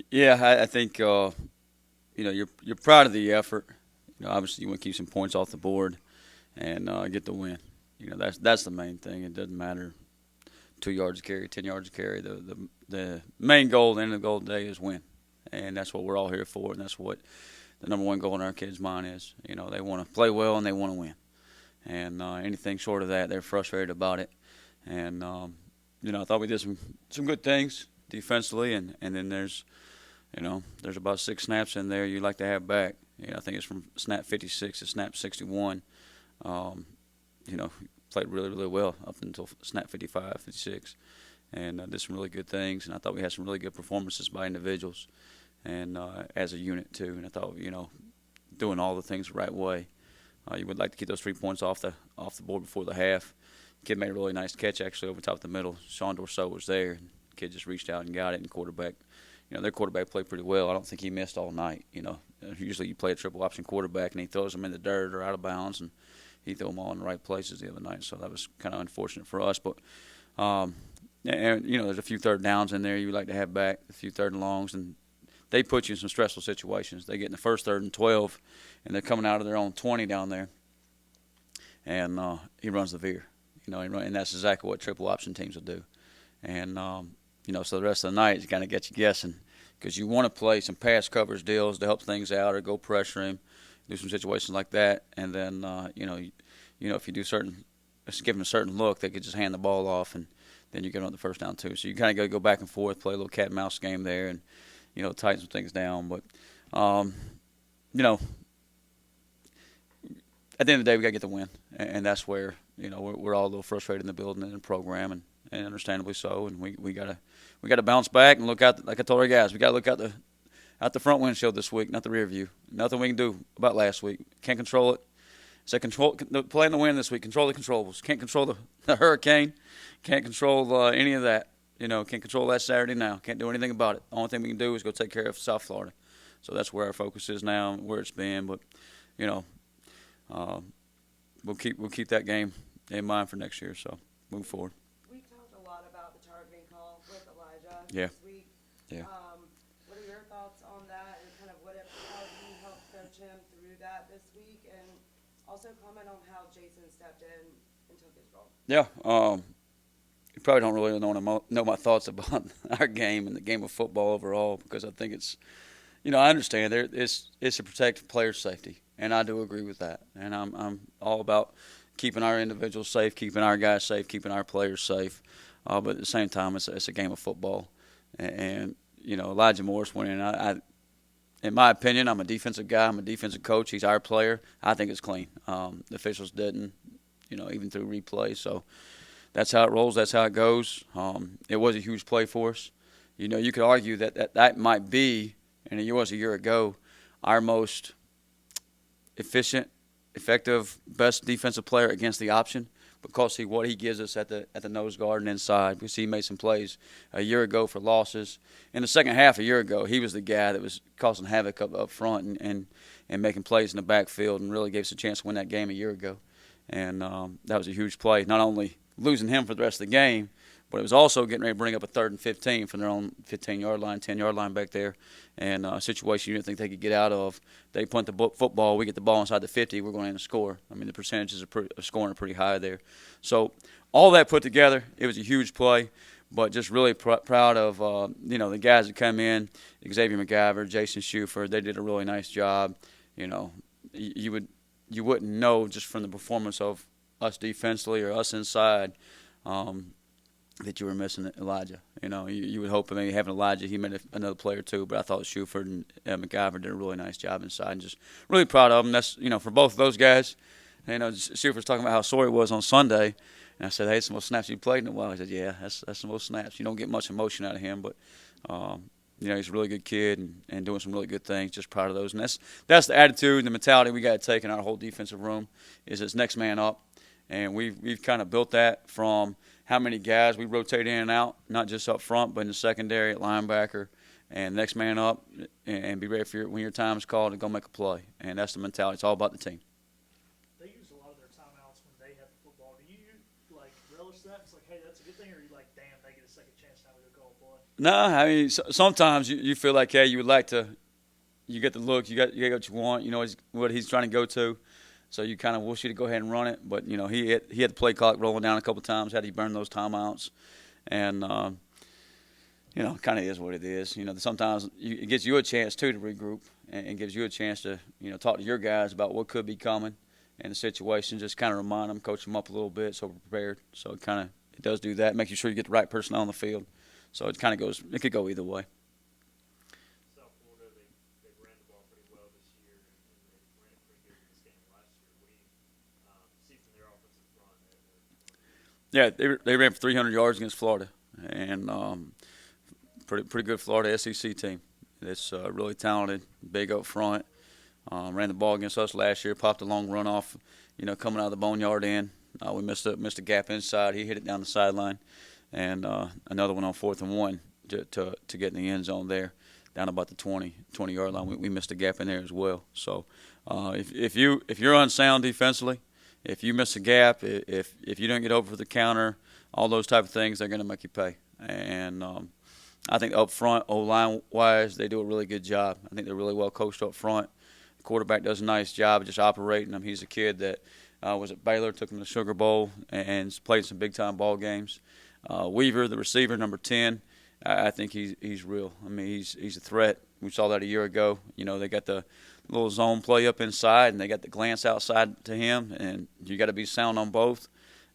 Yeah, I think you're proud of the effort. Obviously you want to keep some points off the board and get the win. That's the main thing. It doesn't matter 2 yards a carry, 10 yards a carry. The main goal, the end of the goal today is win, and that's what we're all here for, and that's what the number one goal in our kids' mind is. They want to play well and they want to win, and anything short of that, they're frustrated about it. And I thought we did some good things defensively, and then there's about 6 snaps in there you'd like to have back. I think it's from snap 56 to snap 61. Um, Played really, really well up until snap 55, 56, and did some really good things. And I thought we had some really good performances by individuals and as a unit too. And I thought, doing all the things the right way. You would like to keep those 3 points off the board before the half. Kid made a really nice catch actually over top of the middle. Sean Dorso was there. Kid just reached out and got it, and quarterback. Their quarterback played pretty well. I don't think he missed all night. Usually you play a triple option quarterback and he throws them in the dirt or out of bounds, and he threw them all in the right places the other night. So that was kind of unfortunate for us. But there's a few third downs in there you would like to have back, a few third and longs, and they put you in some stressful situations. They get in the first 3rd and 12, and they're coming out of their own 20 down there, and he runs the veer. And that's exactly what triple option teams will do. And so the rest of the night is kind of get you guessing because you want to play some pass coverage deals to help things out or go pressure him, do some situations like that. And then, if you do just give him a certain look, they could just hand the ball off, and then you get on the first down too. So you kind of got to go back and forth, play a little cat and mouse game there, and tighten some things down. But at the end of the day, we got to get the win, and that's where we're all a little frustrated in the building and the program, and understandably so. And we gotta bounce back and look out. Like I told our guys, we gotta look out the front windshield this week, not the rear view. Nothing we can do about last week. Can't control it. So playing the win this week. Control the controllables. Can't control the hurricane. Can't control any of that. Can't control that Saturday now. Can't do anything about it. The only thing we can do is go take care of South Florida. So that's where our focus is now, where it's been. But we'll keep that game in mind for next year. So move forward. We talked a lot about the targeting call with Elijah Yeah. this week. Yeah. What are your thoughts on that, and kind of how you helped coach him through that this week, and also comment on how Jason stepped in and took his role? Yeah. You probably don't really know my thoughts about our game and the game of football overall because I think it's, I understand it's to protect players' safety, and I do agree with that. And I'm all about keeping our individuals safe, keeping our guys safe, keeping our players safe. But at the same time, it's a game of football. And Elijah Morris went in. In my opinion, I'm a defensive guy. I'm a defensive coach. He's our player. I think it's clean. The officials didn't, even through replay. So that's how it rolls. That's how it goes. It was a huge play for us. You could argue that might be, and it was a year ago, our most efficient, effective, best defensive player against the option because what he gives us at the nose guard and inside. We see he made some plays a year ago for losses. In the second half a year ago, he was the guy that was causing havoc up front and making plays in the backfield and really gave us a chance to win that game a year ago. And that was a huge play, not only losing him for the rest of the game, but it was also getting ready to bring up a 3rd and 15 from their own 15-yard line, 10-yard line back there, and a situation you didn't think they could get out of. They punt the football, we get the ball inside the 50, we're going in to score. I mean, the percentages of scoring are pretty high there. So all that put together, it was a huge play, but just really proud of the guys that come in, Xavier McGivern, Jason Schufer. They did a really nice job. You wouldn't know just from the performance of us defensively or us inside that you were missing Elijah. You would hope maybe having Elijah, he made another player too, but I thought Shuford and McGivern did a really nice job inside, and just really proud of them. That's, for both of those guys. Shuford's talking about how sore he was on Sunday, and I said, hey, it's the most snaps you played in a while. He said, yeah, that's the most snaps. You don't get much emotion out of him, but he's a really good kid and doing some really good things. Just proud of those, and that's the attitude and the mentality we got to take in our whole defensive room. Is it's next man up, and we've kind of built that from how many guys we rotate in and out, not just up front, but in the secondary at linebacker, and next man up, and be ready for when your time is called to go make a play. And that's the mentality. It's all about the team. They use a lot of their timeouts when they have the football. Do you relish close to that? It's like, hey, that's a good thing, or are you like, damn, they get a second chance now we go call play? No, I mean sometimes you feel like, hey, you would like to. You get the look, you got what you want. You know what he's trying to go to, so you kind of wish you to go ahead and run it. But he had the play clock rolling down a couple times. Had he burned those timeouts, and kind of is what it is. Sometimes it gives you a chance too to regroup and gives you a chance to talk to your guys about what could be coming and the situation. Just kind of remind them, coach them up a little bit so we're prepared. So it does do that, make sure you get the right personnel on the field. So it kind of goes. It could go either way. South Florida, they ran the ball pretty well this year, and they ran it pretty good in this game last year. What do you see from their offensive front? Yeah, they ran for 300 yards against Florida, and pretty good Florida SEC team. It's really talented, big up front. Ran the ball against us last year, popped a long run off, coming out of the boneyard end. We missed a gap inside. He hit it down the sideline, and another one on 4th and 1 to get in the end zone there, down about the 20-yard line. We missed a gap in there as well. So if you're unsound defensively, if you miss a gap, if you don't get over the counter, all those type of things, they're going to make you pay. And I think up front, O-line wise, they do a really good job. I think they're really well coached up front. The quarterback does a nice job of just operating them. He's a kid that was at Baylor, took him to the Sugar Bowl, and played some big-time ball games. Weaver, the receiver, number 10, I think he's real. I mean, he's a threat. We saw that a year ago. They got the little zone play up inside, and they got the glance outside to him, and you got to be sound on both.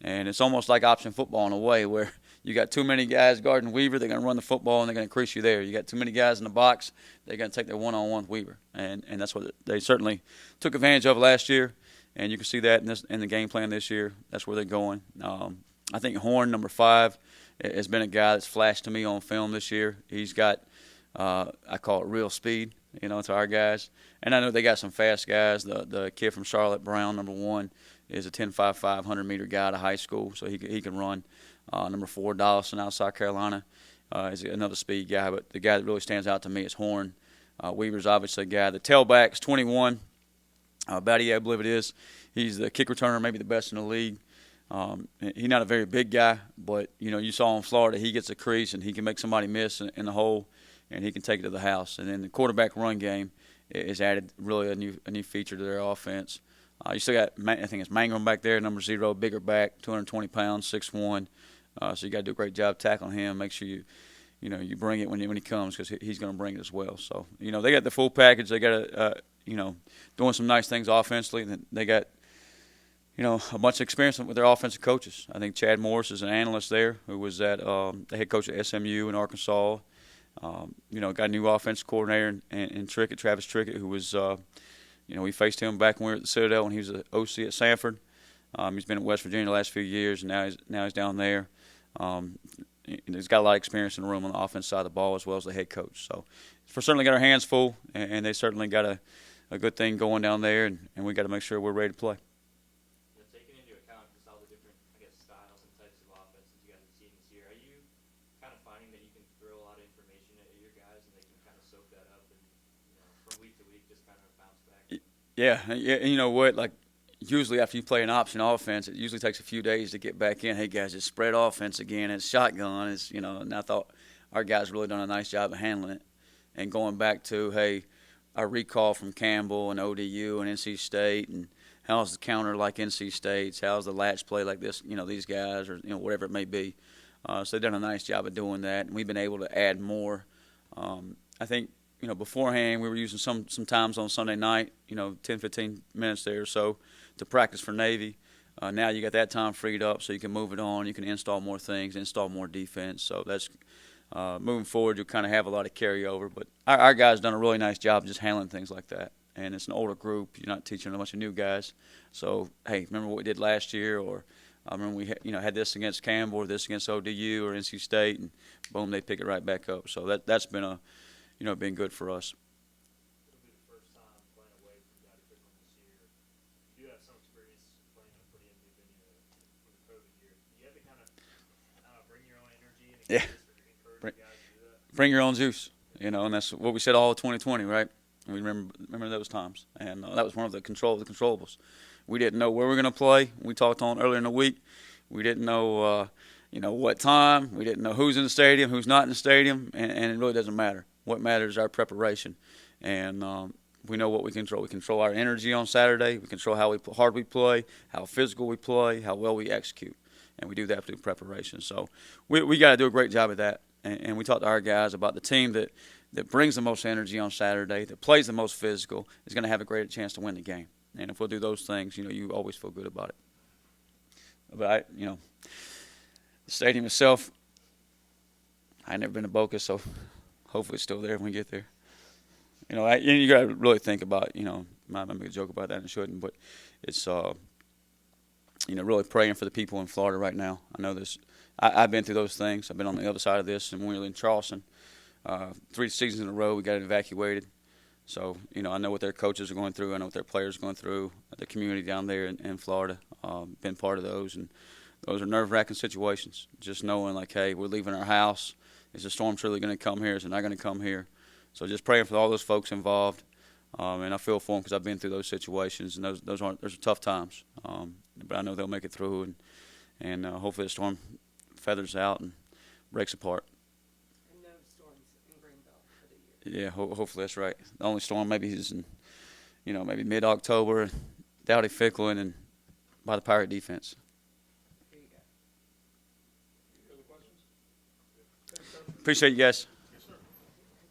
And it's almost like option football in a way where you got too many guys guarding Weaver, they're going to run the football and they're going to crease you there. You got too many guys in the box, they're going to take their one-on-one with Weaver. And that's what they certainly took advantage of last year, and you can see that in the game plan this year. That's where they're going. I think Horn, number 5, has been a guy that's flashed to me on film this year. He's got, I call it real speed, to our guys. And I know they got some fast guys. The kid from Charlotte, Brown, number 1, is a 10.55 100-meter guy out of high school, so he can run. Number 4, Dawson out of South Carolina, is another speed guy. But the guy that really stands out to me is Horn. Weaver's obviously a guy. The tailback's 21. Battier, I believe it is. He's the kick returner, maybe the best in the league. He's not a very big guy, but, you saw in Florida, he gets a crease and he can make somebody miss in the hole, and he can take it to the house. And then the quarterback run game is added really a new feature to their offense. You still got, I think it's Mangrum back there, number 0, bigger back, 220 pounds, 6'1". So you got to do a great job tackling him. Make sure you bring it when he comes, because he's going to bring it as well. So they got the full package. They got doing some nice things offensively. And they got a bunch of experience with their offensive coaches. I think Chad Morris is an analyst there, who was at the head coach at SMU in Arkansas. Got a new offensive coordinator in Trickett, Travis Trickett, who was we faced him back when we were at the Citadel when he was an OC at Sanford. He's been at West Virginia the last few years, and now he's down there. He's got a lot of experience in the room on the offense side of the ball as well as the head coach. So we're certainly got our hands full, and they certainly got a good thing going down there, and we got to make sure we're ready to play. Taking into account just all the different, styles and types of offenses you guys have seen this year, are you kind of finding that you can throw a lot of information at your guys and they can kind of soak that up and, from week to week just kind of bounce back? Yeah, and you know what, usually after you play an option offense, it usually takes a few days to get back in. Hey, guys, it's spread offense again. It's shotgun. And I thought our guys really done a nice job of handling it. And going back to, hey, our recall from Campbell and ODU and NC State, and how's the counter like NC State's, how's the latch play like this, these guys, or, whatever it may be. So they've done a nice job of doing that, and we've been able to add more. I think, beforehand we were using some times on Sunday night, 10, 15 minutes there or so, to practice for Navy. Now you got that time freed up, so you can move it on. You can install more things, install more defense. So that's moving forward. You'll kind of have a lot of carryover. But our guys done a really nice job just handling things like that. And it's an older group. You're not teaching a bunch of new guys. So hey, remember what we did last year, or I remember we had this against Campbell, or this against ODU or NC State, and boom, they pick it right back up. So that's been been good for us. It'll be the first time playing away from Dowdy Ficklen this year. You do have some experience playing in a pretty empty venue for the COVID year. You have to kind of bring your own energy and encourage guys to do that. Bring your own juice, and that's what we said all of 2020, right? We remember those times, and that was one of the controllables. We didn't know where we were going to play. We talked on earlier in the week. We didn't know, what time. We didn't know who's in the stadium, who's not in the stadium, and it really doesn't matter. What matters is our preparation, and we know what we control. We control our energy on Saturday. We control how hard we play, how physical we play, how well we execute, and we do that through preparation. So we got to do a great job of that, and we talked to our guys about the team that brings the most energy on Saturday, that plays the most physical, is going to have a greater chance to win the game. And if we'll do those things, you always feel good about it. But the stadium itself, I've never been to Boca, so hopefully it's still there when we get there. You got to really think about, I make a joke about that and shouldn't, but it's, really praying for the people in Florida right now. I know this. I've been through those things. I've been on the other side of this, and when we were in Charleston, 3 seasons in a row, we got evacuated. So, I know what their coaches are going through. I know what their players are going through. The community down there in Florida, been part of those, and those are nerve-wracking situations. Just knowing, hey, we're leaving our house. Is the storm truly going to come here? Is it not going to come here? So just praying for all those folks involved, and I feel for them because I've been through those situations, and those are tough times. But I know they'll make it through, and hopefully the storm feathers out and breaks apart. And no storms in Greenville for the year. Yeah, hopefully that's right. The only storm maybe is in, maybe mid-October, Dowdy Ficklen, and by the Pirate defense. There you go. Any other questions? Appreciate you guys.